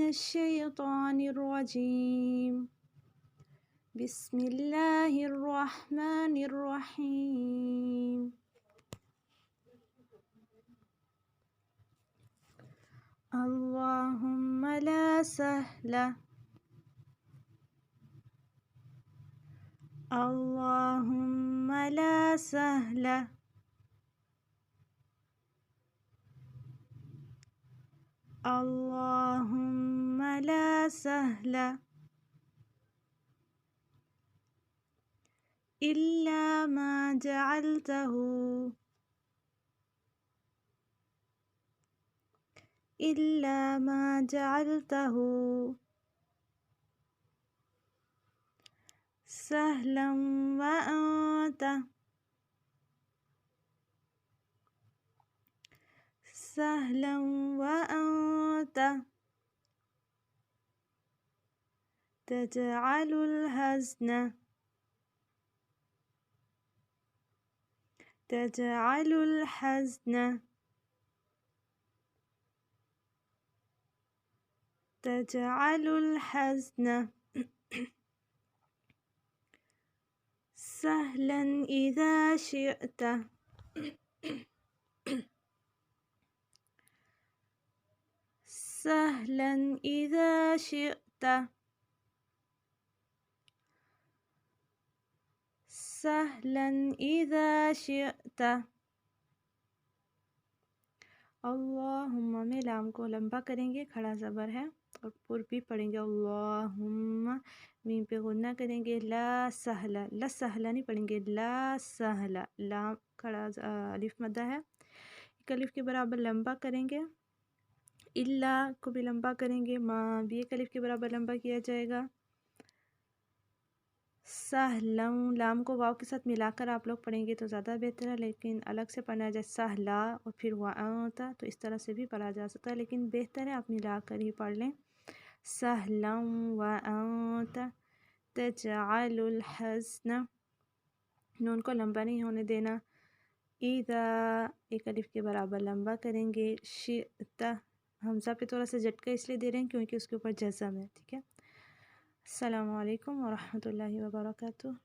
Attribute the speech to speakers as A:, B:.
A: मिनश्शैतानिर्रजीम। बिस्मिल्लाहिर्रहमानिर्रहीम। अल्लाहुम्मा ला सहला अल्लाहुम्मा ला सहला अल्लाहुम्मा ला सहला इल्ला मा जअलतहु इल्ला मा जअलतहु सहलन व अंत सहलन व अंत तजअलुल हज़्न तजअलुल हज़्न तजअलुल हज़्न सहलन इज़ा शिअत सहलन इज़ा शिअत सहलन इज़ा शिअत। अल्लाहुम्मा में लाम को लंबा करेंगे, खड़ा ज़बर है और पुर भी पढ़ेंगे। अल्लाहुम्मा मीम पे गुन्ना करेंगे। ला सहला, ला सहला नहीं पढ़ेंगे, ला सहला। लाम खड़ा अलिफ मद्दा है, एक अलिफ के बराबर लंबा करेंगे। इल्ला को भी लंबा करेंगे, माँ भी एक अलिफ के बराबर लंबा किया जाएगा। सहलम, लाम को वाव के साथ मिलाकर आप लोग पढ़ेंगे तो ज़्यादा बेहतर है, लेकिन अलग से पढ़ना जाए सहला और फिर वअंता, तो इस तरह से भी पढ़ा जा सकता है, लेकिन बेहतर है आप मिलाकर ही पढ़ लें। सहलम वअंता तजअलुल हज़्न, नून को लंबा नहीं होने देना। इज़ा एक अलिफ के बराबर लंबा करेंगे। शिअता, हमज़ा पे थोड़ा सा झटका इसलिए दे रहे हैं क्योंकि उसके ऊपर जज़म है, ठीक है। अस्सलामु अलैकुम वरहमतुल्लाहि वबरकातुहू।